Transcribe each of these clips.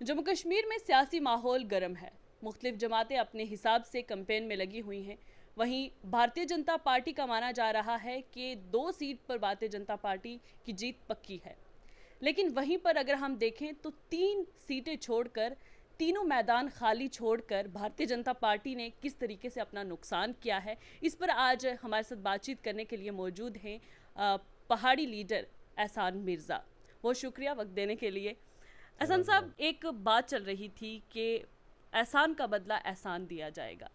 जम्मू कश्मीर में सियासी माहौल गर्म है। मुख्तलिफ जमातें अपने हिसाब से कैंपेन में लगी हुई हैं। वहीं भारतीय जनता पार्टी का माना जा रहा है कि 2 सीट पर भारतीय जनता पार्टी की जीत पक्की है। लेकिन वहीं पर अगर हम देखें तो 3 सीटें छोड़कर, तीनों मैदान खाली छोड़कर भारतीय जनता पार्टी ने किस तरीके से अपना नुकसान किया है, इस पर आज हमारे साथ बातचीत करने के लिए मौजूद हैं पहाड़ी लीडर एहसान मिर्ज़ा। बहुत शुक्रिया वक्त देने के लिए। एहसान साहब, एक बात चल रही थी कि एहसान का बदला एहसान दिया जाएगा।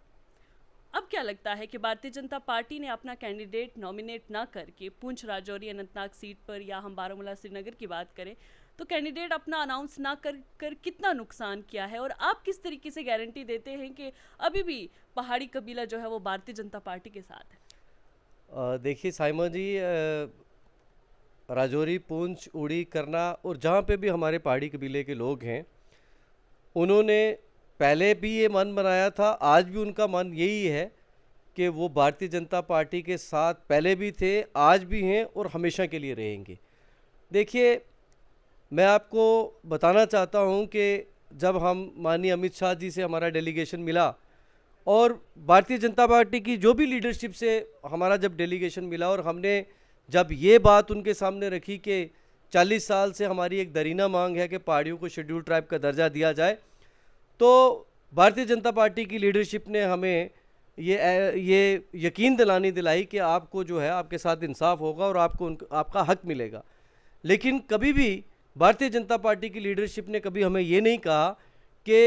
अब क्या लगता है कि भारतीय जनता पार्टी ने अपना कैंडिडेट नॉमिनेट ना करके पुंछ, राजौरी, अनंतनाग सीट पर, या हम बारामूला श्रीनगर की बात करें तो कैंडिडेट अपना अनाउंस ना कर कितना नुकसान किया है, और आप किस तरीके से गारंटी देते हैं कि अभी भी पहाड़ी कबीला जो है वो भारतीय जनता पार्टी के साथ है? देखिए साइमा जी, राजौरी, पुंछ, उड़ी, करना और जहाँ पे भी हमारे पहाड़ी कबीले के लोग हैं, उन्होंने पहले भी ये मन बनाया था, आज भी उनका मन यही है कि वो भारतीय जनता पार्टी के साथ पहले भी थे, आज भी हैं और हमेशा के लिए रहेंगे। देखिए, मैं आपको बताना चाहता हूँ कि जब हम माननीय अमित शाह जी से हमारा डेलीगेशन मिला और भारतीय जनता पार्टी की जो भी लीडरशिप से हमारा जब डेलीगेशन मिला, और हमने जब ये बात उनके सामने रखी कि 40 साल से हमारी एक दरीना मांग है कि पहाड़ियों को शेड्यूल ट्राइब का दर्जा दिया जाए, तो भारतीय जनता पार्टी की लीडरशिप ने हमें ये यकीन दिलाई कि आपको जो है आपके साथ इंसाफ होगा और आपको आपका हक मिलेगा। लेकिन कभी भी भारतीय जनता पार्टी की लीडरशिप ने कभी हमें ये नहीं कहा कि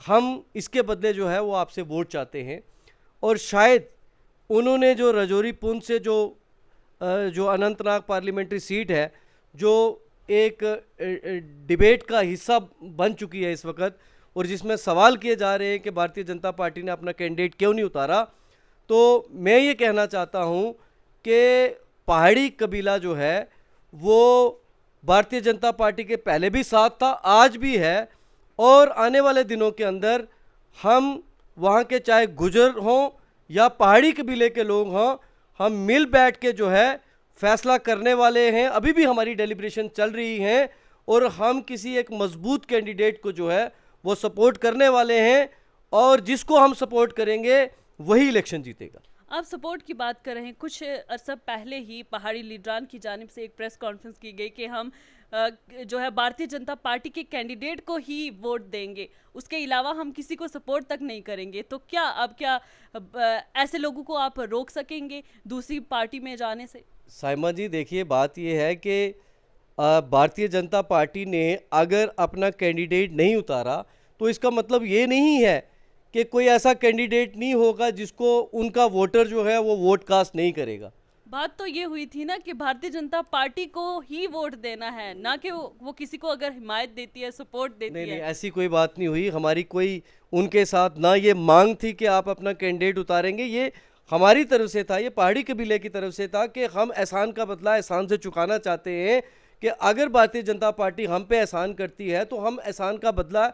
हम इसके बदले जो है वो आपसे वोट चाहते हैं। और शायद उन्होंने जो राजौरी, पुंछ से जो अनंतनाग पार्लियामेंट्री सीट है, जो एक डिबेट का हिस्सा बन चुकी है इस वक्त, और जिसमें सवाल किए जा रहे हैं कि भारतीय जनता पार्टी ने अपना कैंडिडेट क्यों नहीं उतारा, तो मैं ये कहना चाहता हूँ कि पहाड़ी कबीला जो है वो भारतीय जनता पार्टी के पहले भी साथ था, आज भी है, और आने वाले दिनों के अंदर हम वहाँ के चाहे गुजर हों या पहाड़ी कबीले के लोग हों, हम मिल बैठ के जो है फैसला करने वाले हैं। अभी भी हमारी डेलिब्रेशन चल रही हैं और हम किसी एक मजबूत कैंडिडेट को जो है वो सपोर्ट करने वाले हैं, और जिसको हम सपोर्ट करेंगे वही इलेक्शन जीतेगा। आप सपोर्ट की बात कर रहे हैं। कुछ अरसा पहले ही पहाड़ी लीडरान की जानिब से एक प्रेस कॉन्फ्रेंस की गई कि हम जो है भारतीय जनता पार्टी के कैंडिडेट को ही वोट देंगे, उसके अलावा हम किसी को सपोर्ट तक नहीं करेंगे। तो क्या ऐसे लोगों को आप रोक सकेंगे दूसरी पार्टी में जाने से? साइमा जी, देखिए, बात यह है कि भारतीय जनता पार्टी ने अगर अपना कैंडिडेट नहीं उतारा तो इसका मतलब ये नहीं है कि कोई ऐसा कैंडिडेट नहीं होगा जिसको उनका वोटर जो है वो वोट कास्ट नहीं करेगा। बात तो ये हुई थी ना कि भारतीय जनता पार्टी को ही वोट देना है, ना कि वो किसी को अगर हिमायत देती है, सपोर्ट देती नहीं नहीं, है। ऐसी कोई बात नहीं हुई। हमारी कोई उनके साथ ना ये मांग थी कि आप अपना कैंडिडेट उतारेंगे। ये हमारी तरफ से था, ये पहाड़ी कबीले की तरफ से था कि हम एहसान का बदला एहसान से चुकाना चाहते हैं कि अगर भारतीय जनता पार्टी हम पे एहसान करती है तो हम एहसान का बदला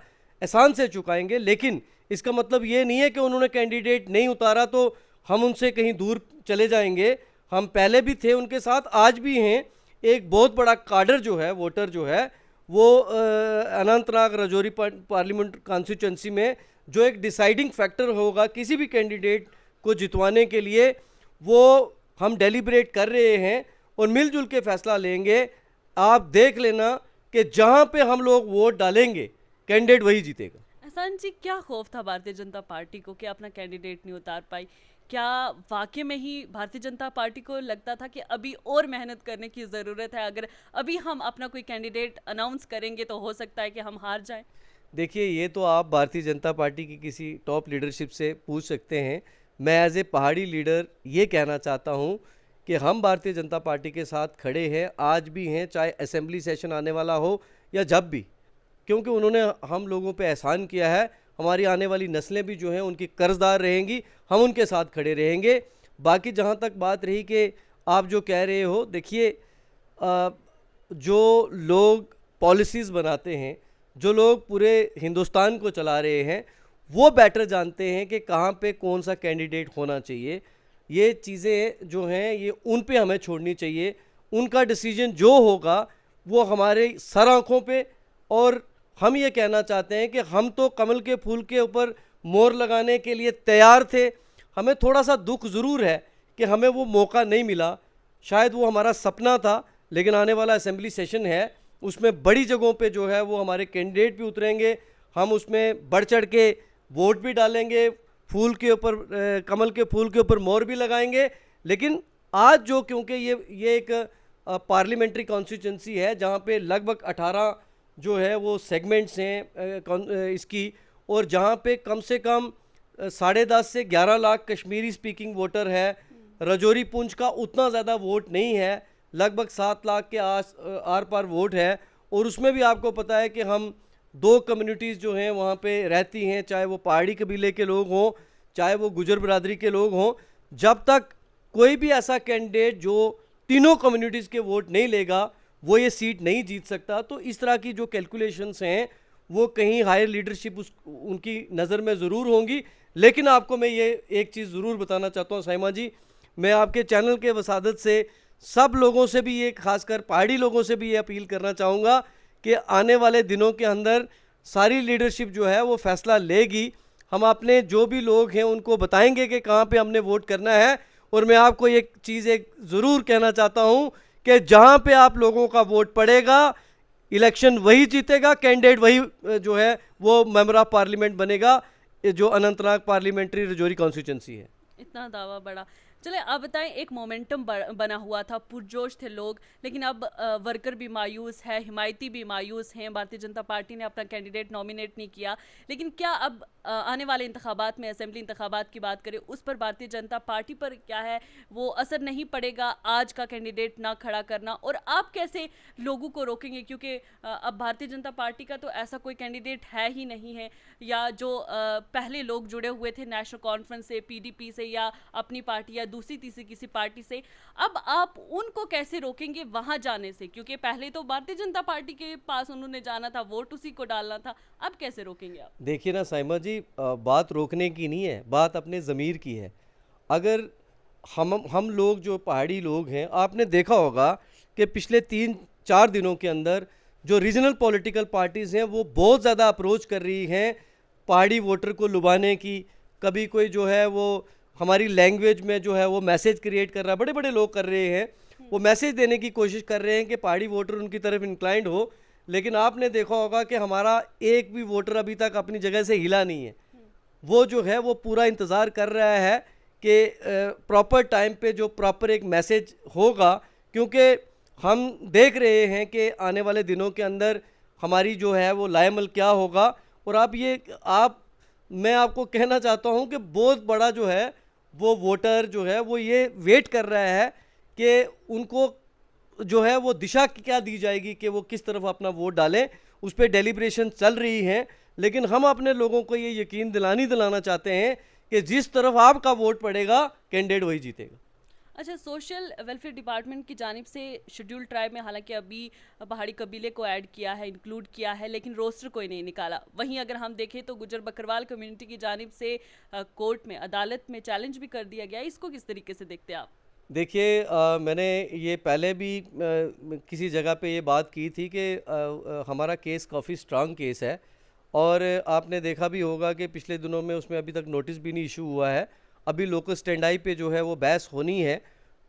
एहसान से चुकाएंगे। लेकिन इसका मतलब ये नहीं है कि उन्होंने कैंडिडेट नहीं उतारा तो हम उनसे कहीं दूर चले जाएंगे। हम पहले भी थे उनके साथ, आज भी हैं। एक बहुत बड़ा काडर जो है, वोटर जो है, वो अनंतनाग राजौरी पार्लियामेंट कॉन्स्टिट्यूंसी में जो एक डिसाइडिंग फैक्टर होगा किसी भी कैंडिडेट को जितवाने के लिए, वो हम डेलिब्रेट कर रहे हैं और मिलजुल के फैसला लेंगे। आप देख लेना कि जहाँ पे हम लोग वोट डालेंगे कैंडिडेट वही जीतेगा। एहसान जी, क्या खौफ था भारतीय जनता पार्टी को कि अपना कैंडिडेट नहीं उतार पाई? क्या वाकई में ही भारतीय जनता पार्टी को लगता था कि अभी और मेहनत करने की ज़रूरत है, अगर अभी हम अपना कोई कैंडिडेट अनाउंस करेंगे तो हो सकता है कि हम हार जाएं? देखिए, ये तो आप भारतीय जनता पार्टी की किसी टॉप लीडरशिप से पूछ सकते हैं। मैं एज ए पहाड़ी लीडर ये कहना चाहता हूँ कि हम भारतीय जनता पार्टी के साथ खड़े हैं, आज भी हैं, चाहे असेंबली सेशन आने वाला हो या जब भी, क्योंकि उन्होंने हम लोगों पे एहसान किया है। हमारी आने वाली नस्लें भी जो हैं उनकी कर्जदार रहेंगी, हम उनके साथ खड़े रहेंगे। बाकी जहाँ तक बात रही कि आप जो कह रहे हो, देखिए, जो लोग पॉलिसीज़ बनाते हैं, जो लोग पूरे हिंदुस्तान को चला रहे हैं, वो बेटर जानते हैं कि कहाँ पे कौन सा कैंडिडेट होना चाहिए। ये चीज़ें जो हैं ये उन पे हमें छोड़नी चाहिए। उनका डिसीजन जो होगा वो हमारे सर आँखों पे और हम ये कहना चाहते हैं कि हम तो कमल के फूल के ऊपर मोहर लगाने के लिए तैयार थे। हमें थोड़ा सा दुख ज़रूर है कि हमें वो मौका नहीं मिला, शायद वो हमारा सपना था। लेकिन आने वाला असेंबली सेशन है, उसमें बड़ी जगहों पे जो है वो हमारे कैंडिडेट भी उतरेंगे, हम उसमें बढ़ चढ़ के वोट भी डालेंगे, फूल के ऊपर कमल के फूल के ऊपर मोहर भी लगाएंगे। लेकिन आज जो, क्योंकि ये एक पार्लियामेंट्री कॉन्स्टिट्यूंसी है जहाँ पे लगभग 18 जो है वो सेगमेंट्स हैं इसकी, और जहाँ पे कम से कम 10.5 से 11 लाख कश्मीरी स्पीकिंग वोटर है। रजौरी पुंछ का उतना ज़्यादा वोट नहीं है, लगभग 7 लाख के आर पार वोट है। और उसमें भी आपको पता है कि हम 2 कम्युनिटीज़ जो हैं वहाँ पे रहती हैं, चाहे वो पहाड़ी कबीले के लोग हों, चाहे वो गुजर बरादरी के लोग हों। जब तक कोई भी ऐसा कैंडिडेट जो तीनों कम्युनिटीज़ के वोट नहीं लेगा, वो ये सीट नहीं जीत सकता। तो इस तरह की जो कैलकुलेशंस हैं वो कहीं हायर लीडरशिप उनकी नज़र में ज़रूर होंगी। लेकिन आपको मैं ये एक चीज़ ज़रूर बताना चाहता हूँ साइमा जी, मैं आपके चैनल के वसादत से सब लोगों से भी ये, खासकर पहाड़ी लोगों से भी ये अपील करना चाहूँगा कि आने वाले दिनों के अंदर सारी लीडरशिप जो है वो फैसला लेगी। हम अपने जो भी लोग हैं उनको बताएंगे कि कहाँ पे हमने वोट करना है। और मैं आपको एक चीज़ एक ज़रूर कहना चाहता हूँ कि जहाँ पे आप लोगों का वोट पड़ेगा, इलेक्शन वही जीतेगा, कैंडिडेट वही जो है वो मेंबर ऑफ पार्लियामेंट बनेगा, जो अनंतनाग पार्लियामेंट्री रजौरी कॉन्स्टिट्यूंसी है। इतना दावा बड़ा। चले आप बताएं, एक मोमेंटम बना हुआ था, पुरजोश थे लोग, लेकिन अब वर्कर भी मायूस है, हिमायती भी मायूस हैं। भारतीय जनता पार्टी ने अपना कैंडिडेट नॉमिनेट नहीं किया। लेकिन क्या अब आने वाले इंतखाबात में, असेंबली इंतखाबात की बात करें, उस पर भारतीय जनता पार्टी पर क्या है वो असर नहीं पड़ेगा आज का कैंडिडेट ना खड़ा करना? और आप कैसे लोगों को रोकेंगे, क्योंकि अब भारतीय जनता पार्टी का तो ऐसा कोई कैंडिडेट है ही नहीं है, या जो पहले लोग जुड़े हुए थे नेशनल कॉन्फ्रेंस से, पीडीपी से, या अपनी पार्टी या दूसरी तीसरी किसी पार्टी से, अब आप उनको कैसे रोकेंगे वहां जाने से? क्योंकि पहले तो भारतीय जनता पार्टी के पास उन्होंने जाना था, वोट उसी को डालना था, अब कैसे रोकेंगे आप? देखिए ना साइमा जी, बात रोकने की नहीं है, बात अपने ज़मीर की है। अगर हम लोग जो पहाड़ी लोग हैं, आपने देखा होगा कि पिछले 3-4 दिनों के अंदर जो रीजनल पॉलिटिकल पार्टीज़ हैं वो बहुत ज़्यादा अप्रोच कर रही हैं पहाड़ी वोटर को लुभाने की। कभी कोई जो है वो हमारी लैंग्वेज में जो है वो मैसेज क्रिएट कर रहा है, बड़े बड़े लोग कर रहे हैं, वो मैसेज देने की कोशिश कर रहे हैं कि पहाड़ी वोटर उनकी तरफ इंक्लाइंड हो। लेकिन आपने देखा होगा कि हमारा एक भी वोटर अभी तक अपनी जगह से हिला नहीं है। वो जो है वो पूरा इंतज़ार कर रहा है कि प्रॉपर टाइम पे जो प्रॉपर एक मैसेज होगा, क्योंकि हम देख रहे हैं कि आने वाले दिनों के अंदर हमारी जो है वो लाएमल क्या होगा। और मैं आपको कहना चाहता हूं कि बहुत बड़ा जो है वो वोटर जो है वो ये वेट कर रहा है कि उनको जो है वो दिशा क्या दी जाएगी कि वो किस तरफ अपना वोट डालें। उस पर डेलिब्रेशन चल रही हैं, लेकिन हम अपने लोगों को ये यकीन दिलाना चाहते हैं कि जिस तरफ आपका वोट पड़ेगा, कैंडिडेट वही जीतेगा। अच्छा, सोशल वेलफेयर डिपार्टमेंट की जानिब से शेड्यूल ट्राइब में हालांकि अभी पहाड़ी कबीले को ऐड किया है, इंक्लूड किया है, लेकिन रोस्टर कोई नहीं निकाला। वहीं अगर हम देखें तो गुजर बकरवाल कम्युनिटी की जानिब से कोर्ट में, अदालत में चैलेंज भी कर दिया गया। इसको किस तरीके से देखते हैं आप? देखिए, मैंने ये पहले भी किसी जगह पे ये बात की थी कि हमारा केस काफ़ी स्ट्रांग केस है, और आपने देखा भी होगा कि पिछले दिनों में उसमें अभी तक नोटिस भी नहीं इशू हुआ है। अभी लोकल स्टैंड आई पे जो है वो बहस होनी है।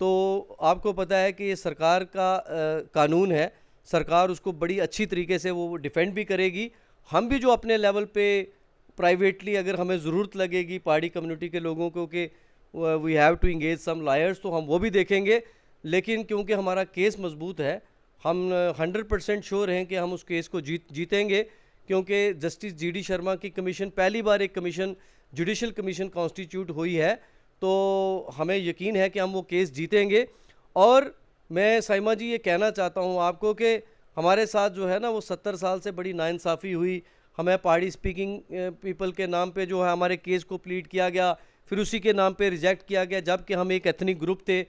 तो आपको पता है कि ये सरकार का कानून है, सरकार उसको बड़ी अच्छी तरीके से वो डिफेंड भी करेगी। हम भी जो अपने लेवल पे प्राइवेटली अगर हमें ज़रूरत लगेगी पहाड़ी कम्युनिटी के लोगों को कि we have to engage some lawyers, तो हम वो भी देखेंगे। लेकिन क्योंकि हमारा केस मजबूत है, हम 100% श्योर हैं कि हम उस केस को जीतेंगे, क्योंकि जस्टिस जीडी शर्मा की कमीशन, पहली बार एक कमीशन, जुडिशल कमीशन कॉन्स्टिट्यूट हुई है, तो हमें यकीन है कि हम वो केस जीतेंगे। और मैं साइमा जी ये कहना चाहता हूँ आपको कि हमारे साथ जो है ना वो 70 साल से बड़ी नाइंसाफ़ी हुई। हमें पहाड़ी स्पीकिंग पीपल के नाम पे जो है हमारे केस को प्लीड किया गया, फिर उसी के नाम पे रिजेक्ट किया गया, जबकि हम एक एथनिक ग्रुप थे।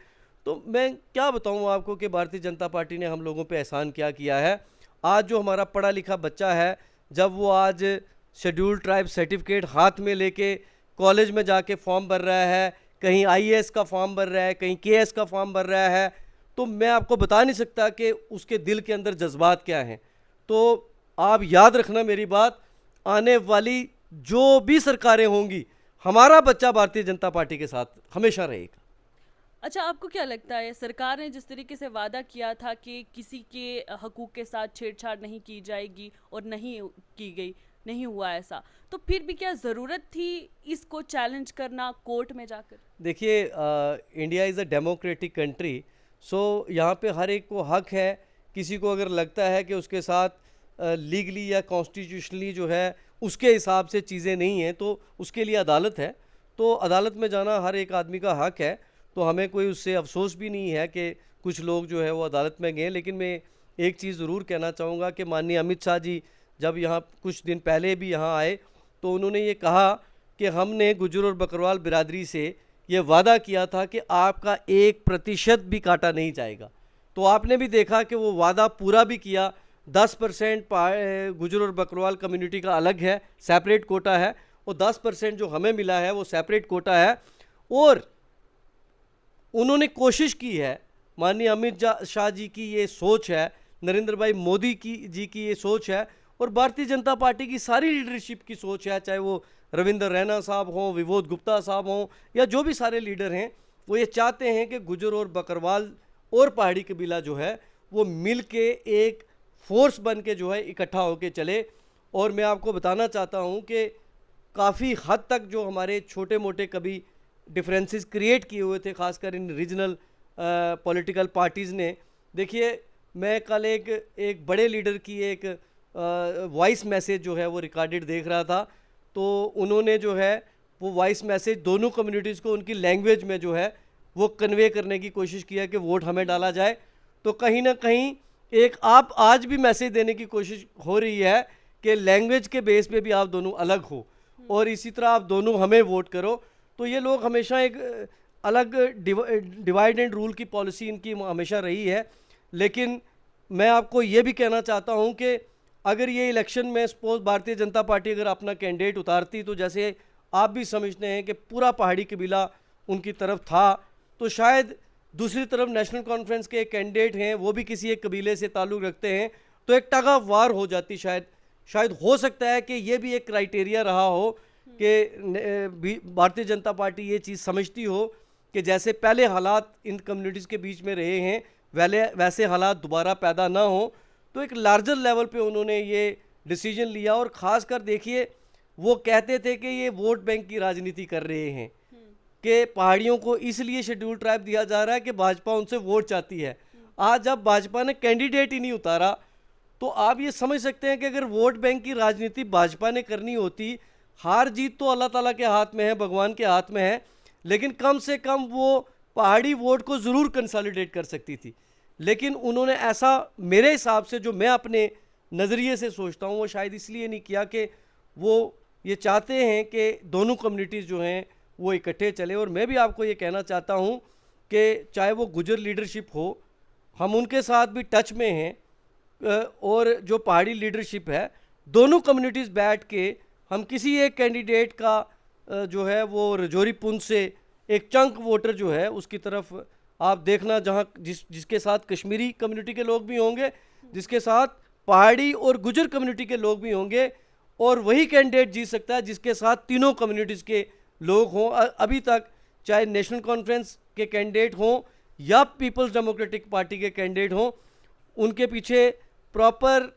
तो मैं क्या बताऊँ आपको कि भारतीय जनता पार्टी ने हम लोगों पे एहसान क्या किया है। आज जो हमारा पढ़ा लिखा बच्चा है, जब वो आज शेड्यूल ट्राइब सर्टिफिकेट हाथ में लेके कॉलेज में जाके फॉर्म भर रहा है, कहीं आईएएस का फॉर्म भर रहा है, कहीं केएस का फॉर्म भर रहा है, तो मैं आपको बता नहीं सकता कि उसके दिल के अंदर जज्बात क्या हैं। तो आप याद रखना मेरी बात, आने वाली जो भी सरकारें होंगी, हमारा बच्चा भारतीय जनता पार्टी के साथ हमेशा रहेगा। अच्छा, आपको क्या लगता है सरकार ने जिस तरीके से वादा किया था कि किसी के हकूक़ के साथ छेड़छाड़ नहीं की जाएगी और नहीं की गई, नहीं हुआ ऐसा, तो फिर भी क्या ज़रूरत थी इसको चैलेंज करना कोर्ट में जाकर? देखिए, India is a democratic country, so यहाँ पे हर एक को हक है, किसी को अगर लगता है कि उसके साथ लीगली या कॉन्स्टिट्यूशनली जो है उसके हिसाब से चीज़ें नहीं हैं, तो उसके लिए अदालत है, तो अदालत में जाना हर एक आदमी का हक है। तो हमें कोई उससे अफसोस भी नहीं है कि कुछ लोग जो है वो अदालत में गए। लेकिन मैं एक चीज़ ज़रूर कहना चाहूँगा कि माननीय अमित शाह जी जब यहाँ कुछ दिन पहले भी यहाँ आए, तो उन्होंने ये कहा कि हमने गुज्जर और बकरवाल बिरादरी से ये वादा किया था कि आपका 1% भी काटा नहीं जाएगा। तो आपने भी देखा कि वो वादा पूरा भी किया। 10% गुज्जर और बकरवाल कम्युनिटी का अलग है, सेपरेट कोटा है, और 10% जो हमें मिला है वो सेपरेट कोटा है। और उन्होंने कोशिश की है, माननीय अमित शाह जी की ये सोच है, नरेंद्र भाई मोदी जी की ये सोच है, और भारतीय जनता पार्टी की सारी लीडरशिप की सोच है, चाहे वो रविंदर रैना साहब हों, विबोध गुप्ता साहब हों, या जो भी सारे लीडर हैं, वो ये चाहते हैं कि गुज्जर और बकरवाल और पहाड़ी कबीला जो है वो मिल के एक फोर्स बन के जो है इकट्ठा होके चले। और मैं आपको बताना चाहता हूँ कि काफ़ी हद तक जो हमारे छोटे मोटे कभी डिफरेंसेस क्रिएट किए हुए थे, खासकर इन रीजनल पॉलिटिकल पार्टीज़ ने, देखिए मैं कल एक बड़े लीडर की एक वॉइस मैसेज जो है वो रिकॉर्डेड देख रहा था। तो उन्होंने जो है वो वॉइस मैसेज दोनों कम्युनिटीज़ को उनकी लैंग्वेज में जो है वो कन्वे करने की कोशिश किया कि वोट हमें डाला जाए। तो कहीं ना कहीं एक आप आज भी मैसेज देने की कोशिश हो रही है कि लैंग्वेज के बेस पे भी आप दोनों अलग हो, और इसी तरह आप दोनों हमें वोट करो। तो ये लोग हमेशा एक अलग डिवाइड एंड रूल की पॉलिसी इनकी हमेशा रही है। लेकिन मैं आपको ये भी कहना चाहता हूँ कि अगर ये इलेक्शन में सपोज भारतीय जनता पार्टी अगर अपना कैंडिडेट उतारती, तो जैसे आप भी समझते हैं कि पूरा पहाड़ी कबीला उनकी तरफ था, तो शायद दूसरी तरफ नेशनल कॉन्फ्रेंस के एक कैंडिडेट हैं, वो भी किसी एक कबीले से ताल्लुक़ रखते हैं, तो एक टग ऑफ वार हो जाती। शायद हो सकता है कि ये भी एक क्राइटेरिया रहा हो कि भारतीय जनता पार्टी ये चीज़ समझती हो कि जैसे पहले हालात इन कम्युनिटीज़ के बीच में रहे हैं, वैसे हालात दोबारा पैदा ना हो। तो एक लार्जर लेवल पे उन्होंने ये डिसीजन लिया। और ख़ास कर देखिए, वो कहते थे कि ये वोट बैंक की राजनीति कर रहे हैं, कि पहाड़ियों को इसलिए शेड्यूल ट्राइब दिया जा रहा है कि भाजपा उनसे वोट चाहती है। आज जब भाजपा ने कैंडिडेट ही नहीं उतारा, तो आप ये समझ सकते हैं कि अगर वोट बैंक की राजनीति भाजपा ने करनी होती, हार जीत तो अल्लाह ताला के हाथ में है, भगवान के हाथ में है, लेकिन कम से कम वो पहाड़ी वोट को ज़रूर कंसोलिडेट कर सकती थी। लेकिन उन्होंने ऐसा, मेरे हिसाब से जो मैं अपने नज़रिए से सोचता हूँ, वो शायद इसलिए नहीं किया कि वो ये चाहते हैं कि दोनों कम्युनिटीज़ जो हैं वो इकट्ठे चले। और मैं भी आपको ये कहना चाहता हूँ कि चाहे वो गुजर लीडरशिप हो, हम उनके साथ भी टच में हैं, और जो पहाड़ी लीडरशिप है, दोनों कम्युनिटीज़ बैठ के हम किसी एक कैंडिडेट का जो है वो रजौरी पुंछ से एक चंक वोटर जो है उसकी तरफ आप देखना, जहाँ जिसके साथ कश्मीरी कम्युनिटी के लोग भी होंगे, जिसके साथ पहाड़ी और गुजर कम्युनिटी के लोग भी होंगे, और वही कैंडिडेट जीत सकता है जिसके साथ तीनों कम्युनिटीज़ के लोग हों। अभी तक चाहे नेशनल कॉन्फ्रेंस के कैंडिडेट हों या पीपल्स डेमोक्रेटिक पार्टी के कैंडिडेट हों, उनके पीछे प्रॉपर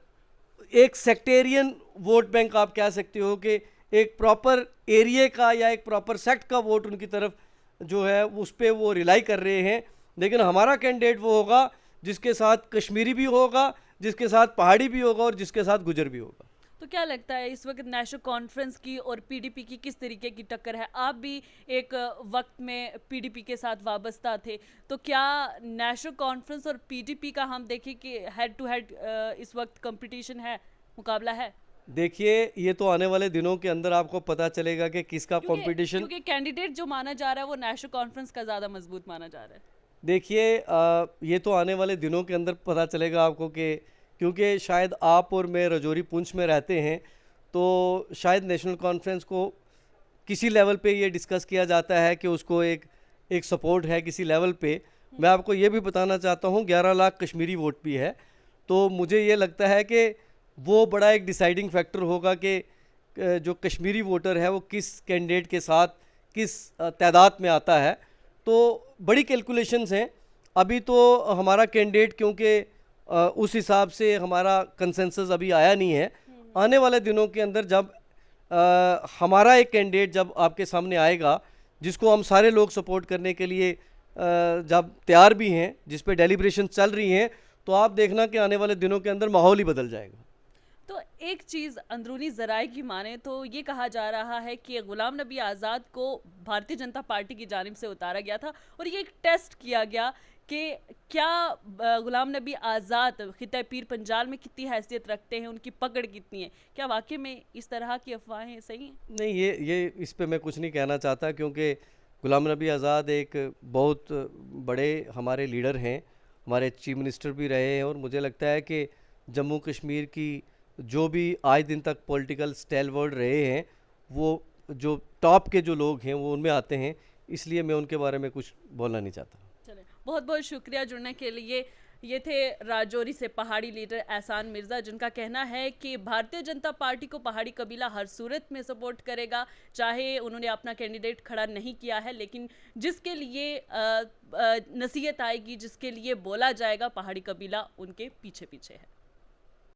एक सेक्टेरियन वोट बैंक आप कह सकते हो कि एक प्रॉपर एरिया का या एक प्रॉपर सेक्ट का वोट उनकी तरफ जो है उस पर वो रिलाई कर रहे हैं। लेकिन हमारा कैंडिडेट वो होगा जिसके साथ कश्मीरी भी होगा, जिसके साथ पहाड़ी भी होगा, और जिसके साथ गुजर भी होगा। तो क्या लगता है इस वक्त नेशनल कॉन्फ्रेंस की और पीडीपी की किस तरीके की टक्कर है? आप भी एक वक्त में पीडीपी के साथ वाबस्ता थे, तो क्या नेशनल कॉन्फ्रेंस और पीडीपी का हम देखें कि हेड टू हेड इस वक्त कंपटीशन है, मुकाबला है? देखिए, ये तो आने वाले दिनों के अंदर आपको पता चलेगा कि किसका कंपटीशन, क्योंकि कैंडिडेट जो माना जा रहा है वो नेशनल कॉन्फ्रेंस का ज़्यादा मजबूत माना जा रहा है। देखिए, ये तो आने वाले दिनों के अंदर पता चलेगा आपको कि क्योंकि शायद आप और मैं रजौरी पुंछ में रहते हैं, तो शायद नेशनल कॉन्फ्रेंस को किसी लेवल पे ये डिस्कस किया जाता है कि उसको एक सपोर्ट है किसी लेवल पे। मैं आपको ये भी बताना चाहता हूँ 11 लाख कश्मीरी वोट भी है, तो मुझे ये लगता है कि वो बड़ा एक डिसाइडिंग फैक्टर होगा कि जो कश्मीरी वोटर है वो किस कैंडिडेट के साथ किस तादाद में आता है। तो बड़ी कैलकुलेशंस हैं। अभी तो हमारा कैंडिडेट क्योंकि उस हिसाब से हमारा कंसेंसस अभी आया नहीं है। आने वाले दिनों के अंदर जब हमारा एक कैंडिडेट जब आपके सामने आएगा जिसको हम सारे लोग सपोर्ट करने के लिए जब तैयार भी हैं, जिस पे डेलिब्रेशन चल रही हैं, तो आप देखना कि आने वाले दिनों के अंदर माहौल ही बदल जाएगा। तो एक चीज़ अंदरूनी ज़राए की माने तो ये कहा जा रहा है कि गुलाम नबी आज़ाद को भारतीय जनता पार्टी की जानिब से उतारा गया था और ये एक टेस्ट किया गया कि क्या गुलाम नबी आज़ाद खिता पीर पंजाल में कितनी हैसियत रखते हैं, उनकी पकड़ कितनी है। क्या वाकई में इस तरह की अफवाहें सही हैं? नहीं, ये इस पे मैं कुछ नहीं कहना चाहता क्योंकि गुलाम नबी आज़ाद एक बहुत बड़े हमारे लीडर हैं, हमारे चीफ मिनिस्टर भी रहे हैं और मुझे लगता है कि जम्मू कश्मीर की जो भी आज दिन तक पॉलिटिकल स्टैलवर्ड रहे हैं, वो जो टॉप के जो लोग हैं वो उनमें आते हैं, इसलिए मैं उनके बारे में कुछ बोलना नहीं चाहता। चले, बहुत बहुत शुक्रिया जुड़ने के लिए। ये थे राजौरी से पहाड़ी लीडर एहसान मिर्ज़ा, जिनका कहना है कि भारतीय जनता पार्टी को पहाड़ी कबीला हर सूरत में सपोर्ट करेगा, चाहे उन्होंने अपना कैंडिडेट खड़ा नहीं किया है, लेकिन जिसके लिए नसीहत आएगी, जिसके लिए बोला जाएगा, पहाड़ी कबीला उनके पीछे पीछे है।